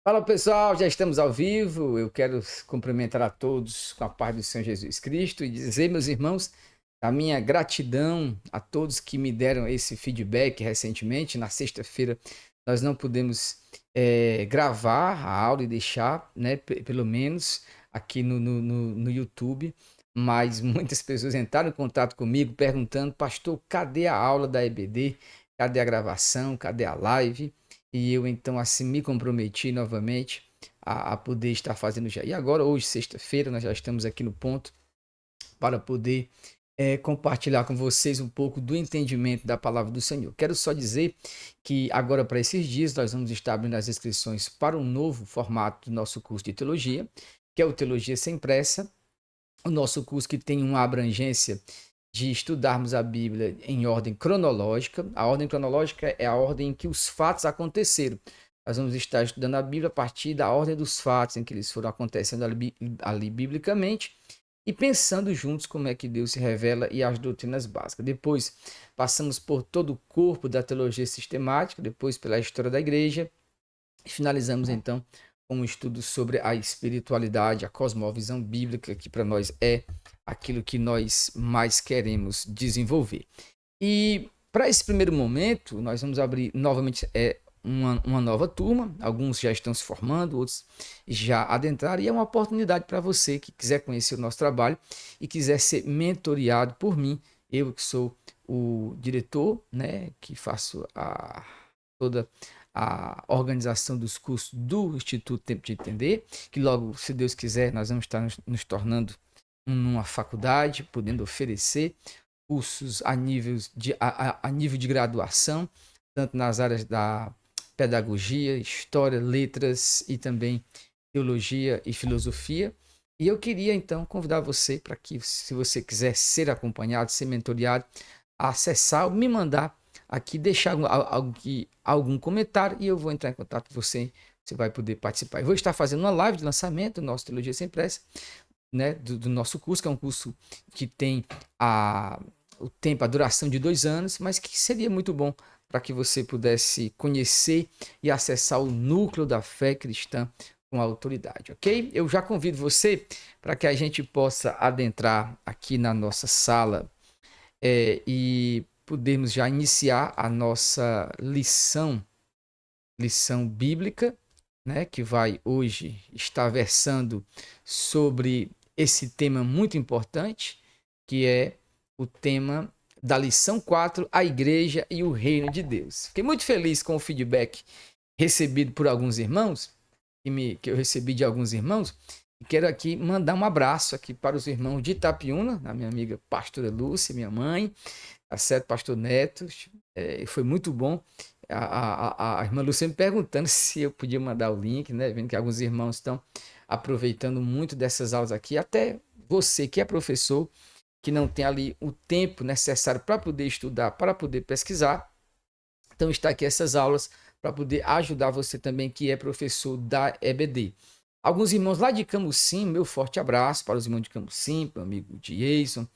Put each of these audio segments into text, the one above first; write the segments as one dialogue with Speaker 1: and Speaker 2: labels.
Speaker 1: Fala pessoal, já estamos ao vivo. Eu quero cumprimentar a todos com a paz do Senhor Jesus Cristo e dizer, meus irmãos, a minha gratidão a todos que me deram esse feedback recentemente. Na sexta-feira nós não pudemos gravar a aula e deixar, né, pelo menos aqui no YouTube, mas muitas pessoas entraram em contato comigo perguntando, pastor, cadê a aula da EBD? Cadê a gravação? Cadê a live? E eu então assim me comprometi novamente a poder estar fazendo já. E agora, hoje, sexta-feira, nós já estamos aqui no ponto para poder compartilhar com vocês um pouco do entendimento da palavra do Senhor. Quero só dizer que agora, para esses dias, nós vamos estar abrindo as inscrições para um novo formato do nosso curso de teologia, que é o Teologia Sem Pressa, o nosso curso que tem uma abrangência de estudarmos a Bíblia em ordem cronológica. A ordem cronológica é a ordem em que os fatos aconteceram. Nós vamos estar estudando a Bíblia a partir da ordem dos fatos em que eles foram acontecendo ali biblicamente e pensando juntos como é que Deus se revela e as doutrinas básicas. Depois passamos por todo o corpo da teologia sistemática, depois pela história da igreja e finalizamos então com um estudo sobre a espiritualidade, a cosmovisão bíblica, que para nós é aquilo que nós mais queremos desenvolver. E para esse primeiro momento, nós vamos abrir novamente uma nova turma. Alguns já estão se formando, outros já adentraram. E é uma oportunidade para você que quiser conhecer o nosso trabalho e quiser ser mentoreado por mim. Eu que sou o diretor, né, que faço toda a organização dos cursos do Instituto Tempo de Entender, que logo, se Deus quiser, nós vamos estar nos tornando uma faculdade, podendo oferecer cursos a nível de graduação, tanto nas áreas da pedagogia, história, letras e também teologia e filosofia. E eu queria então convidar você para que, se você quiser ser acompanhado, ser mentoreado, a acessar, me mandar aqui, deixar algum comentário e eu vou entrar em contato com você. Você vai poder participar. Eu vou estar fazendo uma live de lançamento do nosso Teologia Sem Pressa, né, do nosso curso, que é um curso que tem o tempo, a duração de 2 anos, mas que seria muito bom para que você pudesse conhecer e acessar o núcleo da fé cristã com autoridade, ok? Eu já convido você para que a gente possa adentrar aqui na nossa sala e podermos já iniciar a nossa lição bíblica, né, que vai hoje estar versando sobre esse tema muito importante, que é o tema da lição 4, a igreja e o reino de Deus. Fiquei muito feliz com o feedback recebido por alguns irmãos, que eu recebi de alguns irmãos, e quero aqui mandar um abraço aqui para os irmãos de Itapiúna, a minha amiga pastora Lúcia, minha mãe, a certo pastor Neto, foi muito bom. A irmã Lúcia me perguntando se eu podia mandar o link, né? Vendo que alguns irmãos estão aproveitando muito dessas aulas aqui. Até você que é professor, que não tem ali o tempo necessário para poder estudar, para poder pesquisar. Então está aqui essas aulas para poder ajudar você também que é professor da EBD. Alguns irmãos lá de Camusim, meu forte abraço para os irmãos de Camusim, meu amigo Jason,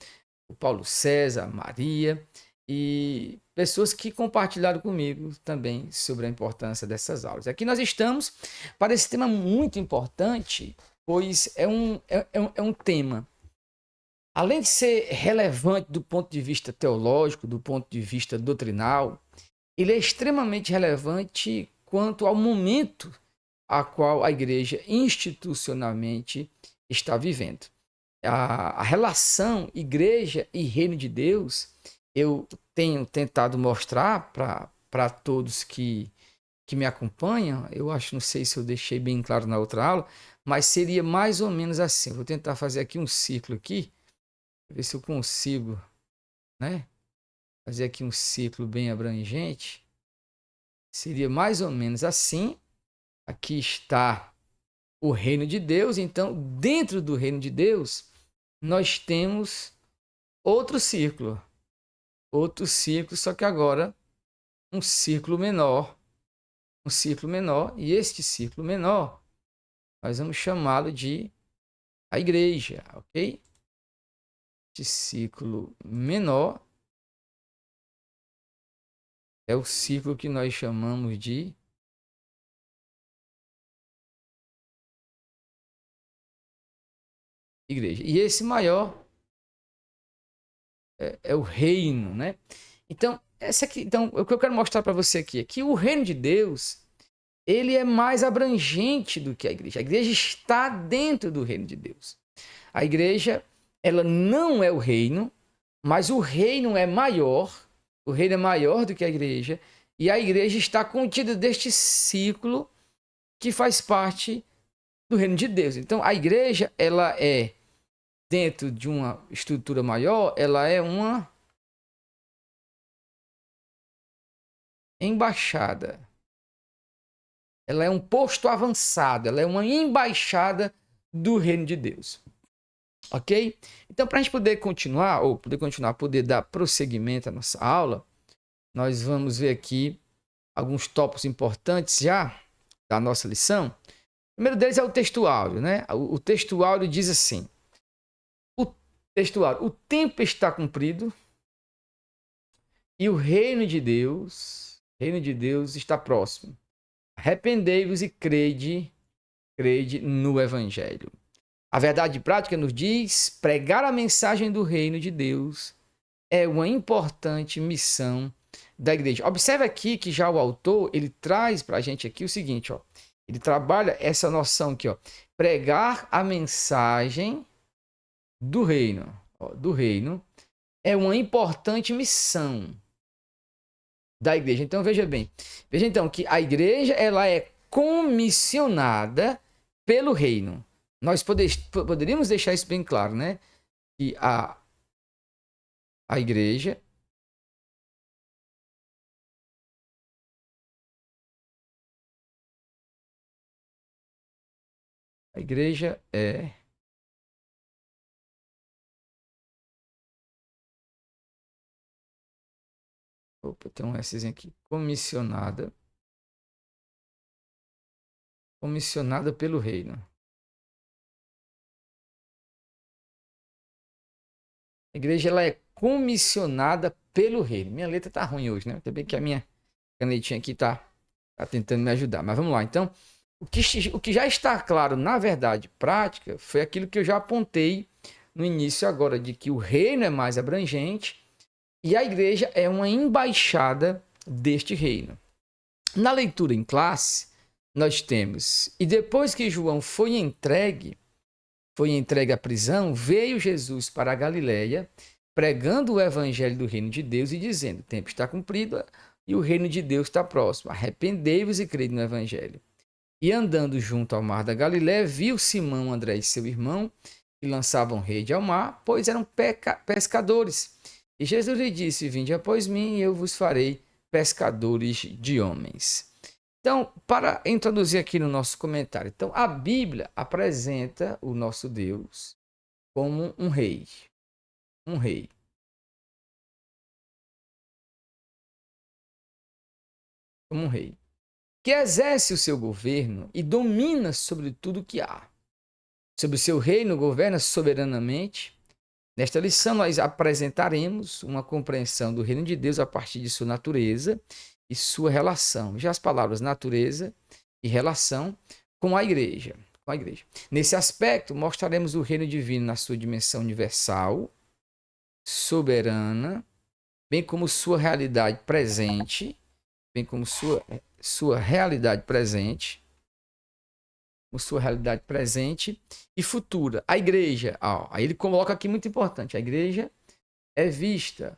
Speaker 1: o Paulo César, Maria e pessoas que compartilharam comigo também sobre a importância dessas aulas. Aqui nós estamos para esse tema muito importante, pois é um tema, além de ser relevante do ponto de vista teológico, do ponto de vista doutrinal, ele é extremamente relevante quanto ao momento a qual a igreja institucionalmente está vivendo. A relação igreja e reino de Deus, eu tenho tentado mostrar para todos que me acompanham, eu acho, não sei se eu deixei bem claro na outra aula, mas seria mais ou menos assim. Vou tentar fazer aqui um círculo aqui, ver se eu consigo, né? Fazer aqui um círculo bem abrangente. Seria mais ou menos assim. Aqui está o reino de Deus, então dentro do reino de Deus, nós temos outro círculo, só que agora um círculo menor, e este círculo menor nós vamos chamá-lo de a igreja, ok? Este círculo menor é o círculo que nós chamamos de igreja. E esse maior é o reino, né? Então, o que eu quero mostrar para você aqui é que o reino de Deus, ele é mais abrangente do que a igreja. A igreja está dentro do reino de Deus. A igreja, ela não é o reino, mas o reino é maior. O reino é maior do que a igreja. E a igreja está contida deste ciclo que faz parte do reino de Deus. Então, a igreja, ela é, dentro de uma estrutura maior, ela é uma embaixada. Ela é um posto avançado, ela é uma embaixada do reino de Deus. Ok? Então, para a gente poder dar prosseguimento à nossa aula, nós vamos ver aqui alguns tópicos importantes já da nossa lição. O primeiro deles é o texto áureo, né? O texto áureo diz assim: o texto áureo, o tempo está cumprido e o reino de Deus está próximo. Arrependei-vos e crede no evangelho. A verdade prática nos diz: pregar a mensagem do reino de Deus é uma importante missão da igreja. Observe aqui que já o autor, ele traz para a gente aqui o seguinte, ó. Ele trabalha essa noção aqui, ó. Pregar a mensagem do reino, ó, do reino é uma importante missão da igreja. Então veja então que a igreja, ela é comissionada pelo reino. Nós poderíamos deixar isso bem claro, né? Que a igreja é... Opa, tem um Szinho aqui. Comissionada pelo reino. A igreja, ela é comissionada pelo reino. Minha letra tá ruim hoje, né? Também que a minha canetinha aqui tá tentando me ajudar. Mas vamos lá. Então, o que já está claro, na verdade, prática, foi aquilo que eu já apontei no início agora, de que o reino é mais abrangente e a igreja é uma embaixada deste reino. Na leitura em classe, nós temos: e depois que João foi entregue à prisão, veio Jesus para a Galiléia, pregando o evangelho do reino de Deus e dizendo: o tempo está cumprido e o reino de Deus está próximo. Arrependei-vos e crede no evangelho. E andando junto ao mar da Galiléia, viu Simão, André e seu irmão, que lançavam rede ao mar, pois eram pescadores. E Jesus lhe disse: vinde após mim, e eu vos farei pescadores de homens. Então, para introduzir aqui no nosso comentário, então a Bíblia apresenta o nosso Deus como um rei, como um rei, que exerce o seu governo e domina sobre tudo que há. Sobre o seu reino governa soberanamente. Nesta lição, nós apresentaremos uma compreensão do reino de Deus a partir de sua natureza e sua relação. Já as palavras natureza e relação com a igreja. Nesse aspecto, mostraremos o reino divino na sua dimensão universal, soberana, bem como sua realidade presente, e futura. A igreja, aí ele coloca aqui muito importante, a igreja é vista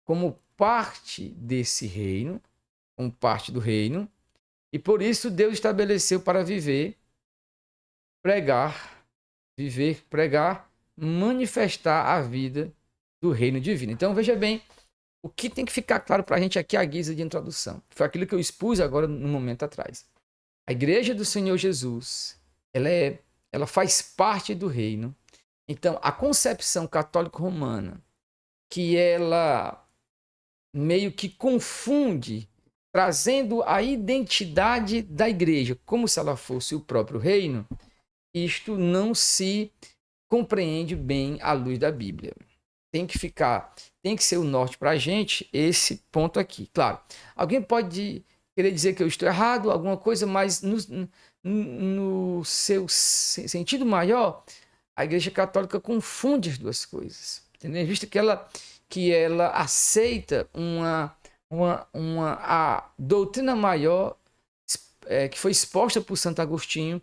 Speaker 1: como parte desse reino, como parte do reino, e por isso Deus estabeleceu para pregar, manifestar a vida do reino divino. Então veja bem, o que tem que ficar claro para a gente aqui à guisa de introdução. Foi aquilo que eu expus agora no momento atrás. A igreja do Senhor Jesus, ela faz parte do reino. Então, a concepção católico-romana, que ela meio que confunde, trazendo a identidade da igreja como se ela fosse o próprio reino, isto não se compreende bem à luz da Bíblia. Tem que ser o norte para a gente esse ponto aqui. Claro, alguém pode querer dizer que eu estou errado, alguma coisa, mas no seu sentido maior, A Igreja Católica confunde as duas coisas, entendeu? Visto que ela aceita a doutrina maior que foi exposta por Santo Agostinho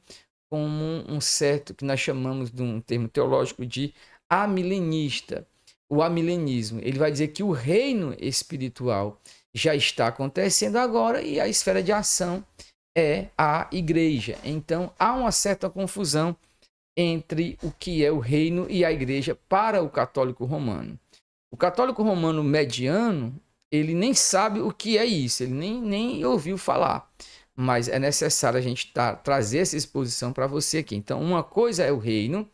Speaker 1: como um certo, que nós chamamos de um termo teológico de amilenista. O amilenismo, ele vai dizer que o reino espiritual já está acontecendo agora e a esfera de ação é a igreja. Então, há uma certa confusão entre o que é o reino e a igreja para o católico romano. O católico romano mediano, ele nem sabe o que é isso, ele nem ouviu falar. Mas é necessário a gente trazer essa exposição para você aqui. Então, uma coisa é o reino,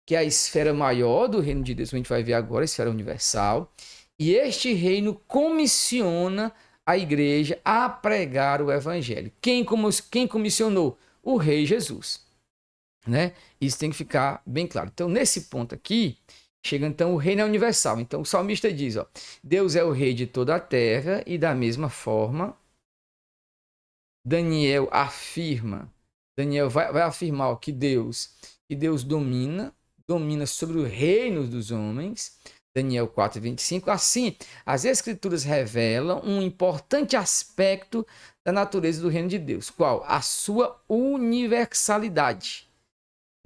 Speaker 1: que é a esfera maior do reino de Deus, que a gente vai ver agora, a esfera universal. E este reino comissiona a igreja a pregar o evangelho. Quem comissionou? O rei Jesus. Né? Isso tem que ficar bem claro. Então, nesse ponto aqui, chega então o reino universal. Então, o salmista diz, ó, Deus é o rei de toda a terra e da mesma forma, Daniel vai afirmar ó, que Deus domina sobre o reino dos homens. Daniel 4:25. Assim, as Escrituras revelam um importante aspecto da natureza do reino de Deus. Qual? A sua universalidade.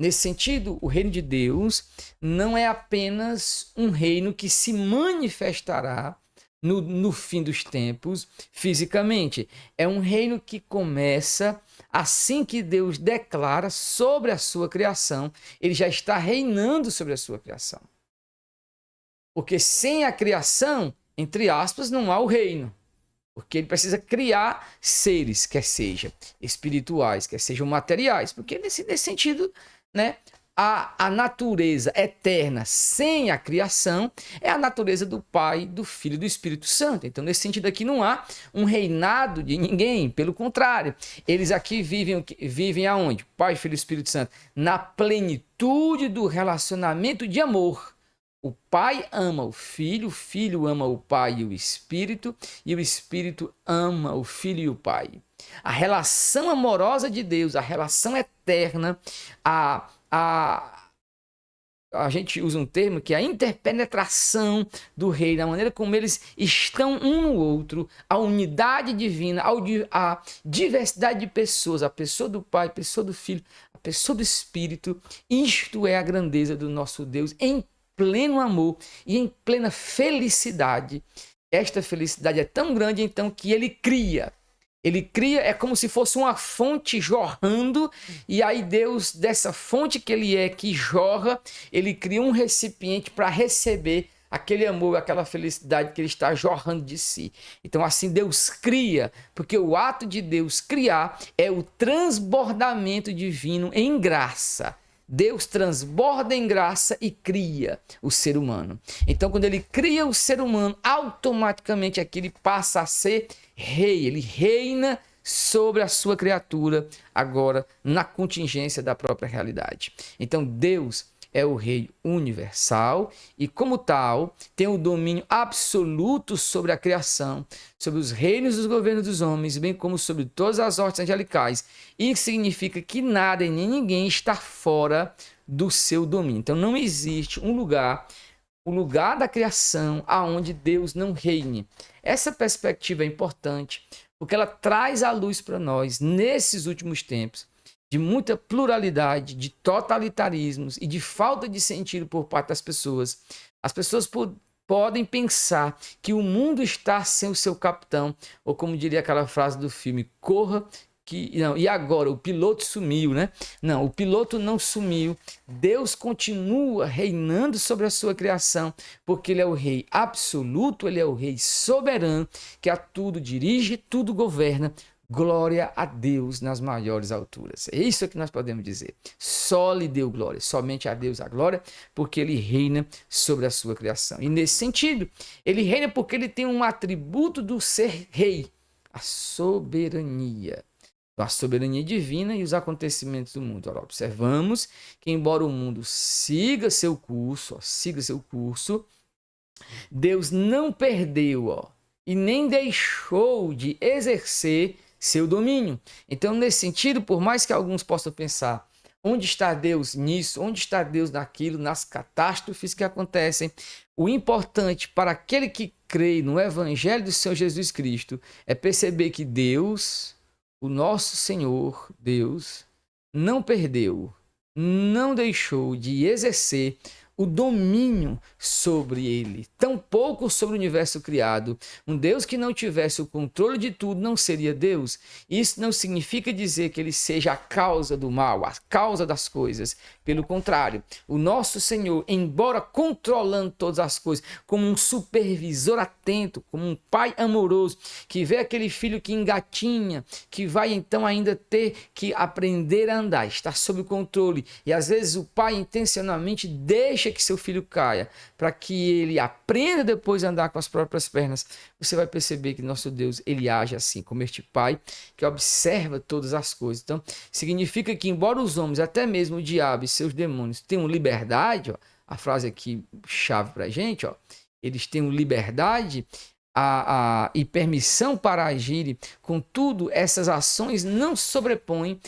Speaker 1: Nesse sentido, o reino de Deus não é apenas um reino que se manifestará no fim dos tempos fisicamente. É um reino que começa assim que Deus declara sobre a sua criação. Ele já está reinando sobre a sua criação. Porque sem a criação, entre aspas, não há o reino. Porque ele precisa criar seres, quer sejam espirituais, quer sejam materiais. Porque nesse sentido, né, a natureza eterna sem a criação é a natureza do Pai, do Filho e do Espírito Santo. Então, nesse sentido aqui, não há um reinado de ninguém. Pelo contrário, eles aqui vivem aonde? Pai, Filho e Espírito Santo. Na plenitude do relacionamento de amor. O Pai ama o Filho ama o Pai e o Espírito ama o Filho e o Pai. A relação amorosa de Deus, a relação eterna, a gente usa um termo que é a interpenetração do reino, a maneira como eles estão um no outro, a unidade divina, a diversidade de pessoas, a pessoa do Pai, a pessoa do Filho, a pessoa do Espírito. Isto é a grandeza do nosso Deus em pleno amor e em plena felicidade. Esta felicidade é tão grande, então, que ele cria. Ele cria, é como se fosse uma fonte jorrando, e aí Deus, dessa fonte que ele é, que jorra, ele cria um recipiente para receber aquele amor, aquela felicidade que ele está jorrando de si. Então, assim, Deus cria, porque o ato de Deus criar é o transbordamento divino em graça. Deus transborda em graça e cria o ser humano. Então, quando ele cria o ser humano, automaticamente aqui ele passa a ser rei. Ele reina sobre a sua criatura, agora na contingência da própria realidade. Então, Deus é o rei universal e, como tal, tem o domínio absoluto sobre a criação, sobre os reinos dos governos dos homens, bem como sobre todas as ordens angelicais. Isso significa que nada e nem ninguém está fora do seu domínio. Então, não existe o lugar da criação aonde Deus não reine. Essa perspectiva é importante porque ela traz a luz para nós nesses últimos tempos de muita pluralidade, de totalitarismos e de falta de sentido por parte das pessoas. As pessoas podem pensar que o mundo está sem o seu capitão, ou como diria aquela frase do filme, corra que não, e agora o piloto sumiu, né? Não, o piloto não sumiu. Deus continua reinando sobre a sua criação, porque ele é o rei absoluto, ele é o rei soberano, que a tudo dirige, tudo governa. Glória a Deus nas maiores alturas. É isso que nós podemos dizer. Só lhe deu glória, somente a Deus a glória, porque ele reina sobre a sua criação. E nesse sentido, ele reina porque ele tem um atributo do ser rei, a soberania. A soberania divina e os acontecimentos do mundo. Ora, observamos que, embora o mundo siga seu curso, Deus não perdeu e nem deixou de exercer seu domínio. Então, nesse sentido, por mais que alguns possam pensar, Onde está Deus nisso? Onde está Deus naquilo, nas catástrofes que acontecem? O importante para aquele que crê no Evangelho do Senhor Jesus Cristo é perceber que Deus, o nosso Senhor, Deus, não perdeu, não deixou de exercer o domínio sobre ele, tampouco sobre o universo criado. Um Deus que não tivesse o controle de tudo não seria Deus. Isso não significa dizer que ele seja a causa do mal, a causa das coisas. Pelo contrário, o nosso Senhor, embora controlando todas as coisas, como um supervisor atento, como um pai amoroso, que vê aquele filho que engatinha, que vai então ainda ter que aprender a andar, está sob controle. E às vezes o pai intencionalmente deixa que seu filho caia, para que ele aprenda depois a andar com as próprias pernas. Você vai perceber que nosso Deus, ele age assim, como este pai que observa todas as coisas. Então, significa que embora os homens, até mesmo o diabo e seus demônios, tenham liberdade, ó, a frase aqui chave para a gente, ó, eles tenham liberdade e permissão para agirem, contudo, essas ações não se sobrepõem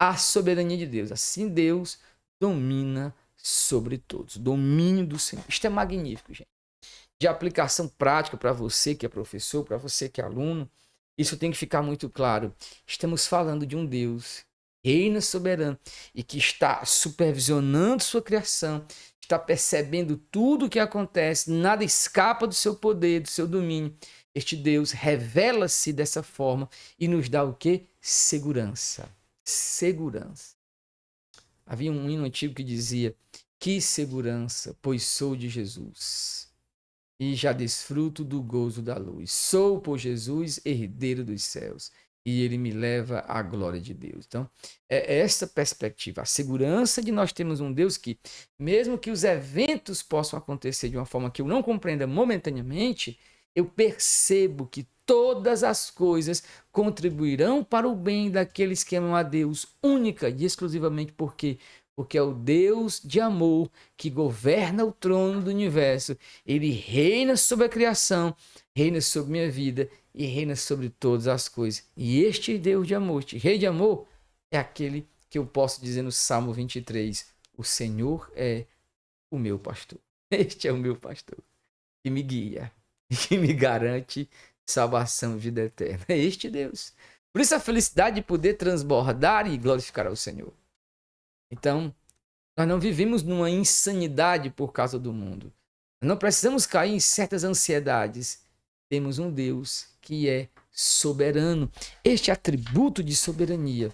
Speaker 1: à soberania de Deus. Assim, Deus domina sobre todos. Domínio do Senhor. Isto é magnífico, gente. De aplicação prática para você que é professor, para você que é aluno, isso tem que ficar muito claro. Estamos falando de um Deus reina soberano e que está supervisionando sua criação, está percebendo tudo o que acontece, nada escapa do seu poder, do seu domínio. Este Deus revela-se dessa forma e nos dá o quê? Segurança. Segurança. Havia um hino antigo que dizia: que segurança, pois sou de Jesus e já desfruto do gozo da luz. Sou por Jesus herdeiro dos céus e ele me leva à glória de Deus. Então, é essa perspectiva, a segurança de nós termos um Deus que, mesmo que os eventos possam acontecer de uma forma que eu não compreenda momentaneamente, eu percebo que todas as coisas contribuirão para o bem daqueles que amam a Deus, única e exclusivamente porque é o Deus de amor que governa o trono do universo. Ele reina sobre a criação, reina sobre minha vida e reina sobre todas as coisas. E este Deus de amor, este Rei de amor, é aquele que eu posso dizer no Salmo 23: o Senhor é o meu pastor. Este é o meu pastor que me guia e que me garante salvação e vida eterna. É este Deus. Por isso a felicidade de poder transbordar e glorificar ao Senhor. Então, nós não vivemos numa insanidade por causa do mundo. Nós não precisamos cair em certas ansiedades. Temos um Deus que é soberano. Este atributo de soberania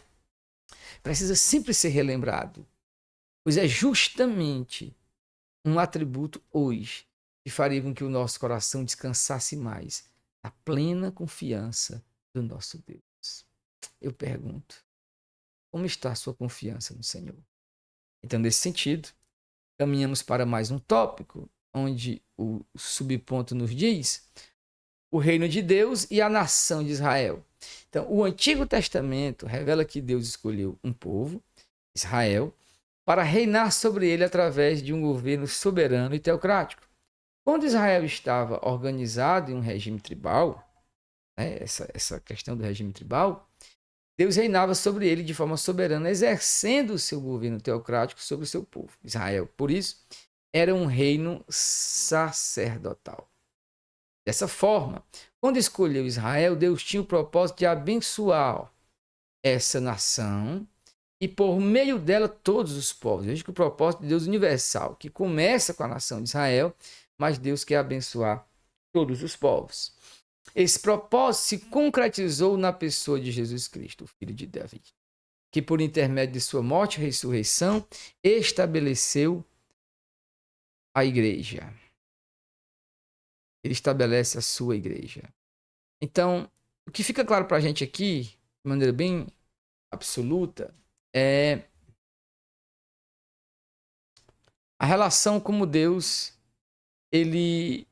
Speaker 1: precisa sempre ser relembrado, pois é justamente um atributo hoje que faria com que o nosso coração descansasse mais na plena confiança do nosso Deus. Eu pergunto, como está a sua confiança no Senhor? Então, nesse sentido, caminhamos para mais um tópico, onde o subponto nos diz o reino de Deus e a nação de Israel. Então, o Antigo Testamento revela que Deus escolheu um povo, Israel, para reinar sobre ele através de um governo soberano e teocrático. Quando Israel estava organizado em um regime tribal, né, essa questão do regime tribal, Deus reinava sobre ele de forma soberana, exercendo o seu governo teocrático sobre o seu povo, Israel. Por isso, era um reino sacerdotal. Dessa forma, quando escolheu Israel, Deus tinha o propósito de abençoar essa nação e por meio dela todos os povos. Veja que o propósito de Deus é universal, que começa com a nação de Israel, mas Deus quer abençoar todos os povos. Esse propósito se concretizou na pessoa de Jesus Cristo, o filho de Davi, que por intermédio de sua morte e ressurreição estabeleceu a igreja. Ele estabelece a sua igreja. Então, o que fica claro para a gente aqui, de maneira bem absoluta, é a relação como Deus ele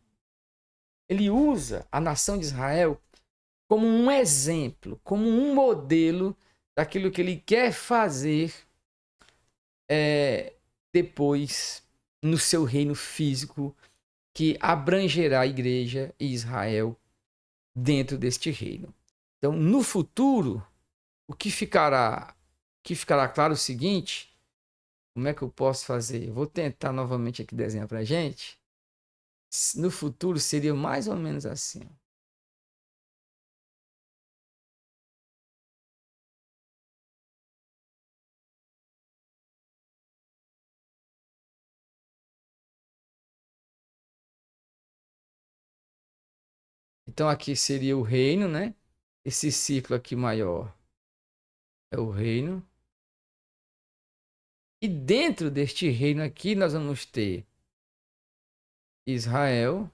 Speaker 1: usa a nação de Israel como um exemplo, como um modelo daquilo que ele quer fazer depois no seu reino físico, que abrangerá a igreja e Israel dentro deste reino. Então, no futuro, o que ficará claro é o seguinte, como é que eu posso fazer? Eu vou tentar novamente aqui desenhar para a gente. No futuro seria mais ou menos assim. Então aqui seria o reino, né? Esse ciclo aqui maior é o reino. E dentro deste reino aqui nós vamos ter Israel,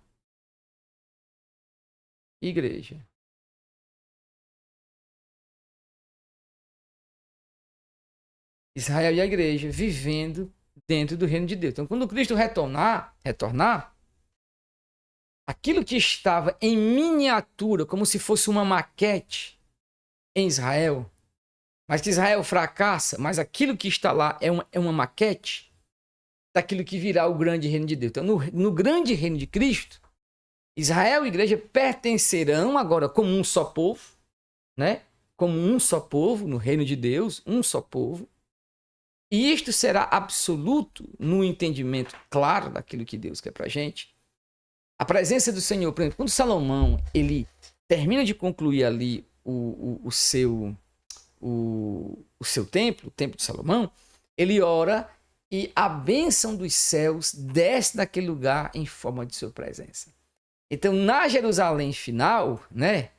Speaker 1: igreja. Israel e a igreja vivendo dentro do reino de Deus. Então, quando Cristo retornar, aquilo que estava em miniatura, como se fosse uma maquete em Israel, mas que Israel fracassa, mas aquilo que está lá é uma maquete daquilo que virá o grande reino de Deus. Então, no grande reino de Cristo, Israel e igreja pertencerão agora como um só povo, né? Como um só povo, no reino de Deus, um só povo. E isto será absoluto no entendimento claro daquilo que Deus quer para a gente. A presença do Senhor, por exemplo, quando Salomão ele termina de concluir ali o seu templo, o templo de Salomão, ele ora e a bênção dos céus desce daquele lugar em forma de sua presença. Então, na Jerusalém final, né?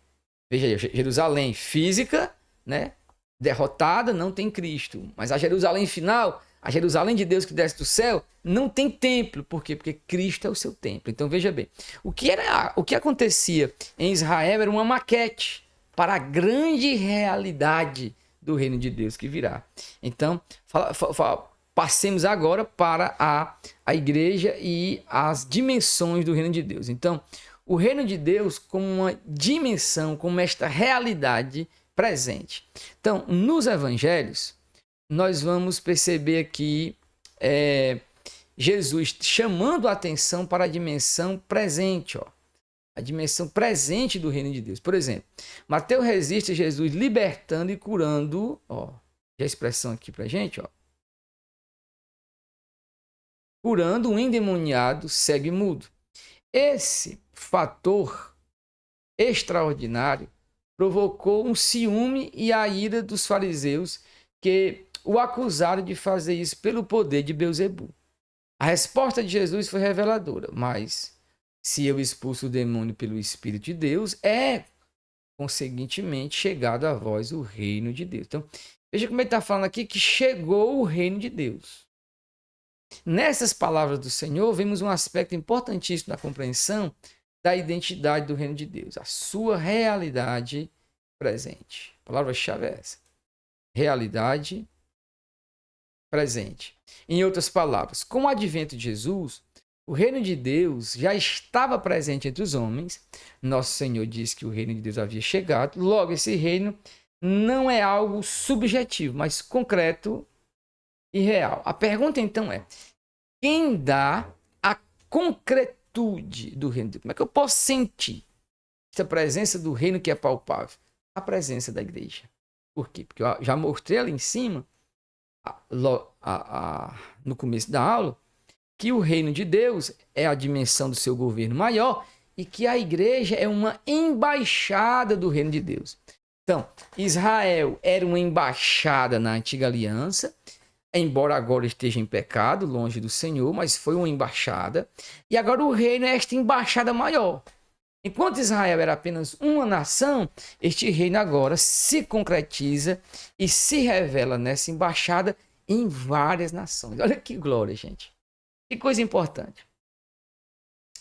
Speaker 1: Veja aí, Jerusalém física, né? Derrotada, não tem Cristo. Mas a Jerusalém final, a Jerusalém de Deus que desce do céu, não tem templo. Por quê? Porque Cristo é o seu templo. Então veja bem, o que acontecia em Israel era uma maquete para a grande realidade do reino de Deus que virá. Então, passemos agora para a igreja e as dimensões do reino de Deus. Então, o reino de Deus como uma dimensão, como esta realidade presente. Então, nos evangelhos, nós vamos perceber aqui Jesus chamando a atenção para a dimensão presente, ó, a dimensão presente do reino de Deus. Por exemplo, Mateus registra Jesus libertando e curando, ó, a expressão aqui para gente, ó, curando um endemoniado cego e mudo. Esse fator extraordinário provocou um ciúme e a ira dos fariseus que o acusaram de fazer isso pelo poder de Beelzebu. A resposta de Jesus foi reveladora, mas se eu expulso o demônio pelo Espírito de Deus, conseguintemente, chegado a vós o reino de Deus. Então, veja como ele está falando aqui que chegou o reino de Deus. Nessas palavras do Senhor, vemos um aspecto importantíssimo da compreensão da identidade do reino de Deus, a sua realidade presente. A palavra-chave é essa. Realidade presente. Em outras palavras, com o advento de Jesus, o reino de Deus já estava presente entre os homens. Nosso Senhor disse que o reino de Deus havia chegado. Logo, esse reino não é algo subjetivo, mas concreto e real. A pergunta então é: quem dá a concretude do reino de Deus? Como é que eu posso sentir essa presença do reino que é palpável? A presença da igreja. Por quê? Porque eu já mostrei ali em cima, no começo da aula, que o reino de Deus é a dimensão do seu governo maior e que a igreja é uma embaixada do reino de Deus. Então, Israel era uma embaixada na antiga aliança, embora agora esteja em pecado, longe do Senhor, mas foi uma embaixada. E agora o reino é esta embaixada maior. Enquanto Israel era apenas uma nação, este reino agora se concretiza e se revela nessa embaixada em várias nações. Olha que glória, gente. Que coisa importante.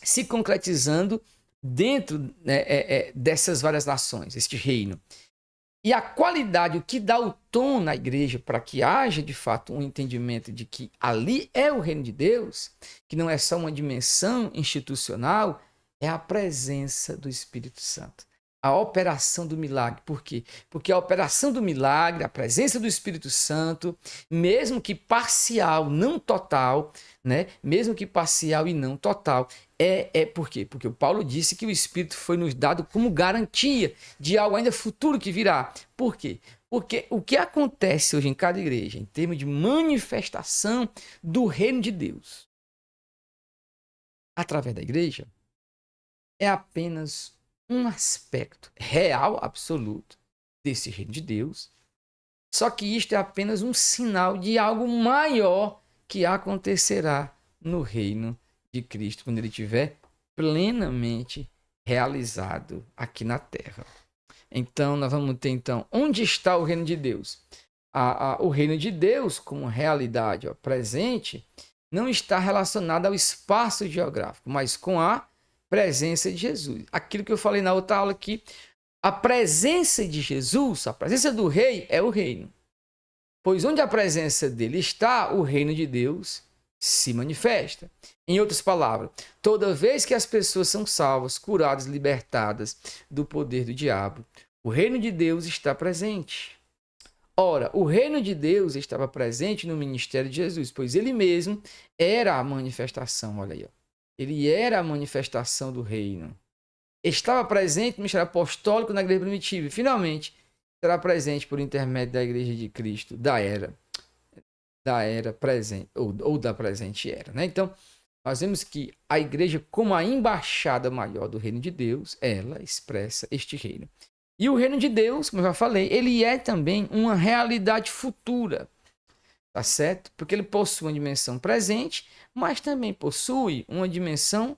Speaker 1: Se concretizando dentro, né, dessas várias nações, este reino. E a qualidade, o que dá o tom na igreja para que haja de fato um entendimento de que ali é o reino de Deus, que não é só uma dimensão institucional, é a presença do Espírito Santo. A operação do milagre. Por quê? Porque a operação do milagre, a presença do Espírito Santo, mesmo que parcial, não total, né? Mesmo que parcial e não total, por quê? Porque o Paulo disse que o Espírito foi nos dado como garantia de algo ainda futuro que virá. Por quê? Porque o que acontece hoje em cada igreja, em termos de manifestação do reino de Deus, através da igreja, é apenas um aspecto real, absoluto, desse reino de Deus. Só que isto é apenas um sinal de algo maior que acontecerá no reino de Cristo, quando ele estiver plenamente realizado aqui na terra. Então, nós vamos ter, então, onde está o reino de Deus? O reino de Deus, como realidade presente, não está relacionado ao espaço geográfico, mas com a presença de Jesus. Aquilo que eu falei na outra aula aqui, a presença de Jesus, a presença do rei é o reino. Pois onde a presença dele está, o reino de Deus se manifesta. Em outras palavras, toda vez que as pessoas são salvas, curadas, libertadas do poder do diabo, o reino de Deus está presente. Ora, o reino de Deus estava presente no ministério de Jesus, pois ele mesmo era a manifestação, olha aí, ó. Ele era a manifestação do reino. Estava presente no ministério apostólico na igreja primitiva e, finalmente, será presente por intermédio da igreja de Cristo, da era presente, ou da presente era, né? Então, nós vemos que a igreja, como a embaixada maior do reino de Deus, ela expressa este reino. E o reino de Deus, como eu já falei, ele é também uma realidade futura, tá certo? Porque ele possui uma dimensão presente, mas também possui uma dimensão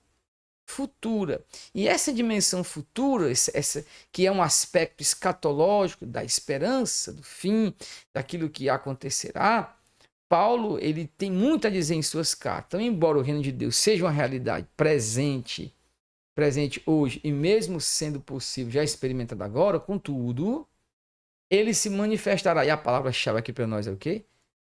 Speaker 1: futura. E essa dimensão futura, essa que é um aspecto escatológico da esperança, do fim, daquilo que acontecerá, Paulo ele tem muito a dizer em suas cartas. Então, embora o reino de Deus seja uma realidade presente hoje, e mesmo sendo possível já experimentado agora, contudo, ele se manifestará. E a palavra-chave aqui para nós é o quê?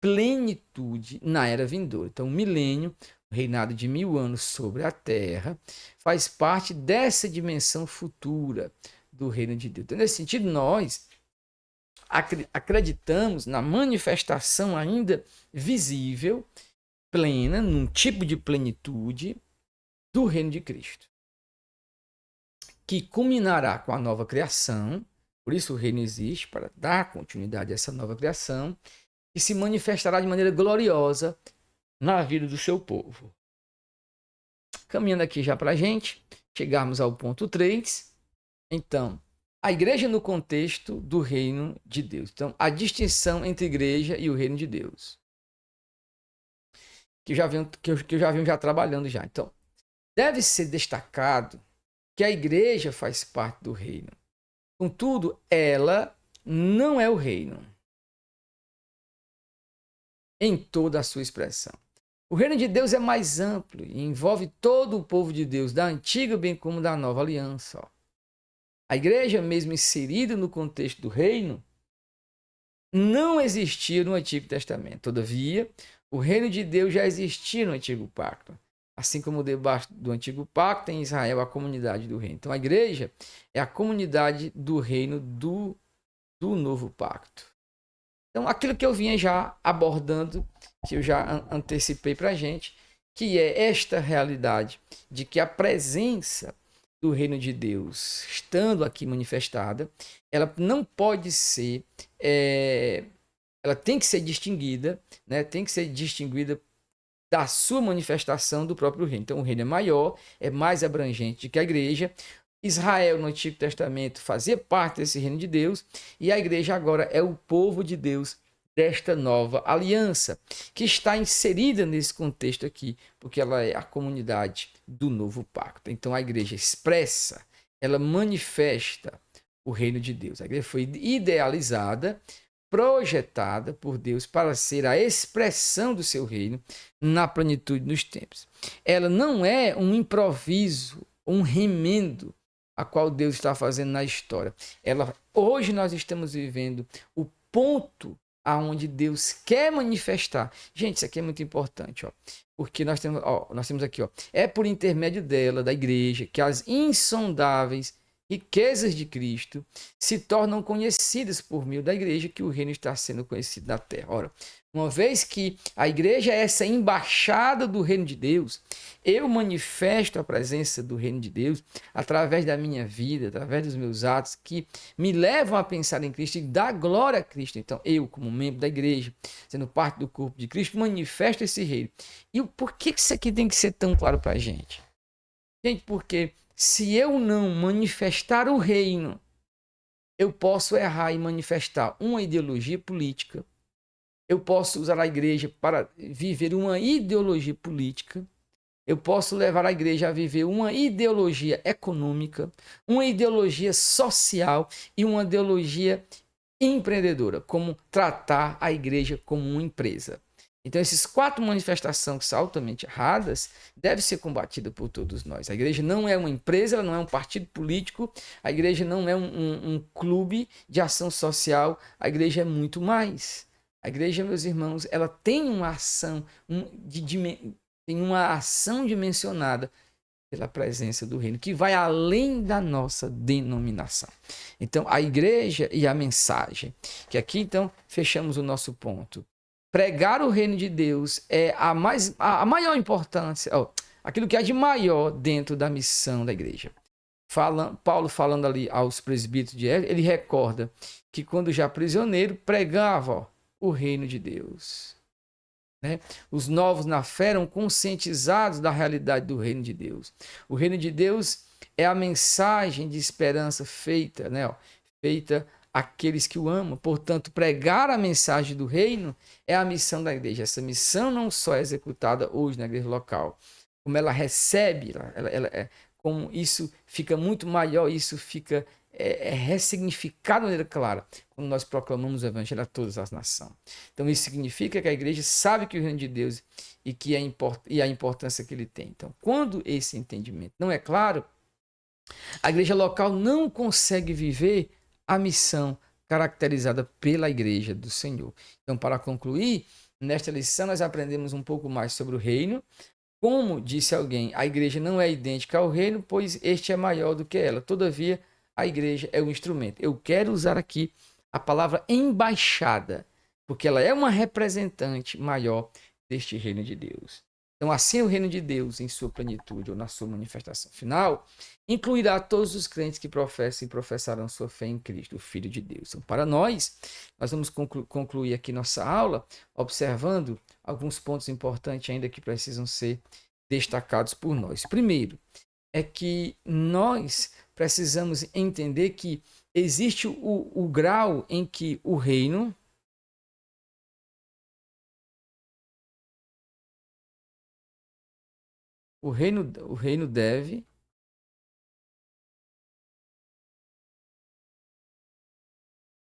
Speaker 1: Plenitude na era vindoura. Então, o milênio, o reinado de 1000 anos sobre a terra, faz parte dessa dimensão futura do reino de Deus. Então, nesse sentido, nós acreditamos na manifestação ainda visível, plena, num tipo de plenitude do reino de Cristo, que culminará com a nova criação. Por isso o reino existe, para dar continuidade a essa nova criação, e se manifestará de maneira gloriosa na vida do seu povo. Caminhando aqui já para a gente, chegarmos ao ponto 3. Então, a igreja no contexto do reino de Deus. Então, a distinção entre igreja e o reino de Deus. Que eu já venho já trabalhando já. Então, deve ser destacado que a igreja faz parte do reino. Contudo, ela não é o reino em toda a sua expressão. O reino de Deus é mais amplo e envolve todo o povo de Deus, da antiga bem como da nova aliança. A igreja, mesmo inserida no contexto do reino, não existia no Antigo Testamento. Todavia, o reino de Deus já existia no Antigo Pacto. Assim como debaixo do Antigo Pacto, em Israel, a comunidade do reino. Então, a igreja é a comunidade do reino do Novo Pacto. Então, aquilo que eu vinha já abordando, que eu já antecipei para a gente, que é esta realidade de que a presença do reino de Deus, estando aqui manifestada, ela não pode ser, ela tem que ser distinguida, né? Tem que ser distinguida da sua manifestação do próprio reino. Então, o reino é maior, é mais abrangente que a igreja. Israel, no Antigo Testamento, fazia parte desse reino de Deus, e a igreja agora é o povo de Deus desta nova aliança, que está inserida nesse contexto aqui, porque ela é a comunidade do novo pacto. Então, a igreja expressa, ela manifesta o reino de Deus. A igreja foi idealizada, projetada por Deus para ser a expressão do seu reino na plenitude dos tempos. Ela não é um improviso, um remendo a qual Deus está fazendo na história. Hoje nós estamos vivendo o ponto aonde Deus quer manifestar. Gente, isso aqui é muito importante, ó, porque nós temos aqui, ó, é por intermédio dela, da igreja, que as insondáveis riquezas de Cristo se tornam conhecidas por meio da igreja, que o reino está sendo conhecido na terra. Ora, uma vez que a igreja é essa embaixada do reino de Deus, eu manifesto a presença do reino de Deus através da minha vida, através dos meus atos, que me levam a pensar em Cristo e dar glória a Cristo. Então, eu, como membro da igreja, sendo parte do corpo de Cristo, manifesto esse reino. E por que isso aqui tem que ser tão claro para a gente? Gente, porque se eu não manifestar o reino, eu posso errar e manifestar uma ideologia política. Eu posso usar a igreja para viver uma ideologia política. Eu posso levar a igreja a viver uma ideologia econômica, uma ideologia social e uma ideologia empreendedora, como tratar a igreja como uma empresa. Então, essas 4 manifestações que são altamente erradas devem ser combatidas por todos nós. A igreja não é uma empresa, ela não é um partido político, a igreja não é um clube de ação social, a igreja é muito mais. A igreja, meus irmãos, ela tem uma ação, tem uma ação dimensionada pela presença do reino, que vai além da nossa denominação. Então, a igreja e a mensagem, que aqui, então, fechamos o nosso ponto. Pregar o reino de Deus é a maior importância, aquilo que é de maior dentro da missão da igreja. Paulo falando ali aos presbíteros de Éfeso, ele recorda que quando já prisioneiro, pregava o reino de Deus. Né? Os novos na fé eram conscientizados da realidade do reino de Deus. O reino de Deus é a mensagem de esperança feita, né? Feita àqueles que o amam. Portanto, pregar a mensagem do reino é a missão da igreja. Essa missão não só é executada hoje na igreja local, como ela recebe, como isso fica muito maior, isso fica ressignificado de maneira clara quando nós proclamamos o evangelho a todas as nações. Então isso significa que a igreja sabe que o reino de Deus e a importância que ele tem. Então, quando esse entendimento não é claro, a igreja local não consegue viver a missão caracterizada pela igreja do Senhor. Então, para concluir, nesta lição nós aprendemos um pouco mais sobre o reino. Como disse alguém, a igreja não é idêntica ao reino, pois este é maior do que ela. Todavia, a igreja é o instrumento. Eu quero usar aqui a palavra embaixada, porque ela é uma representante maior deste reino de Deus. Então, assim, o reino de Deus, em sua plenitude ou na sua manifestação final, incluirá todos os crentes que professam e professarão sua fé em Cristo, o Filho de Deus. Então, para nós vamos concluir aqui nossa aula observando alguns pontos importantes ainda que precisam ser destacados por nós. Primeiro, é que nós precisamos entender que existe o grau em que o reino deve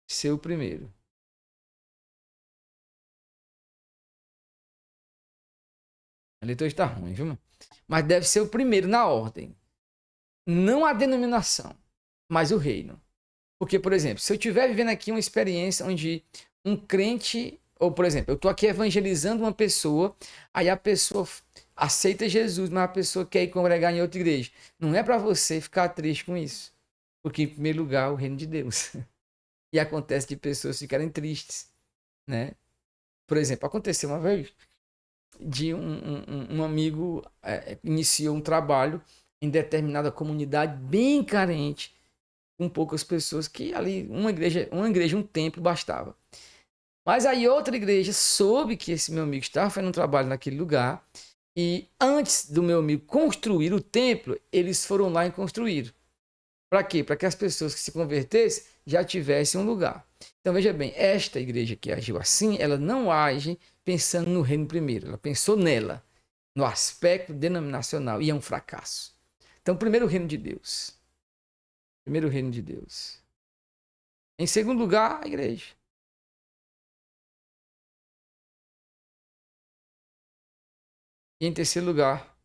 Speaker 1: ser o primeiro. A leitura está ruim, viu? Mas deve ser o primeiro na ordem. Não a denominação, mas o reino. Porque, por exemplo, se eu estiver vivendo aqui uma experiência onde um crente, ou por exemplo, eu estou aqui evangelizando uma pessoa, aí a pessoa aceita Jesus, mas a pessoa quer ir congregar em outra igreja. Não é para você ficar triste com isso. Porque, em primeiro lugar, o reino de Deus. E acontece de pessoas ficarem tristes, né? Por exemplo, aconteceu uma vez de um amigo iniciou um trabalho em determinada comunidade bem carente, com poucas pessoas, que ali uma igreja, um templo bastava. Mas aí outra igreja soube que esse meu amigo estava fazendo um trabalho naquele lugar e antes do meu amigo construir o templo, eles foram lá e construíram. Para quê? Para que as pessoas que se convertessem já tivessem um lugar. Então veja bem, esta igreja que agiu assim, ela não age pensando no reino primeiro, ela pensou nela, no aspecto denominacional, e é um fracasso. Então, primeiro o reino de Deus. Primeiro o reino de Deus. Em segundo lugar, a igreja. E em terceiro lugar,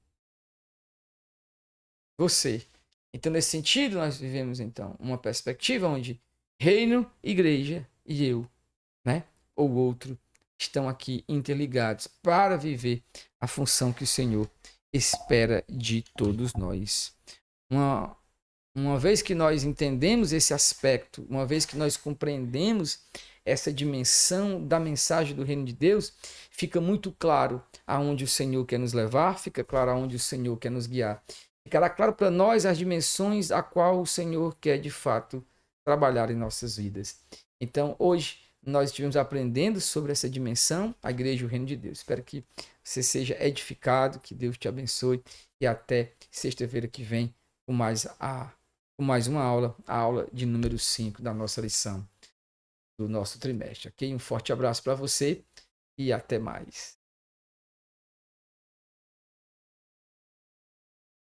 Speaker 1: você. Então, nesse sentido, nós vivemos, então, uma perspectiva onde reino, igreja e eu, né? Ou outro, estão aqui interligados para viver a função que o Senhor espera de todos nós. Uma vez que nós entendemos esse aspecto, uma vez que nós compreendemos essa dimensão da mensagem do reino de Deus, fica muito claro aonde o Senhor quer nos levar, fica claro aonde o Senhor quer nos guiar. Ficará claro para nós as dimensões a qual o Senhor quer de fato trabalhar em nossas vidas. Então, hoje nós estivemos aprendendo sobre essa dimensão, a igreja e o reino de Deus. Espero que você seja edificado, que Deus te abençoe e até sexta-feira que vem com mais uma aula, a aula de número 5 da nossa lição do nosso trimestre. Ok? Um forte abraço para você e até mais.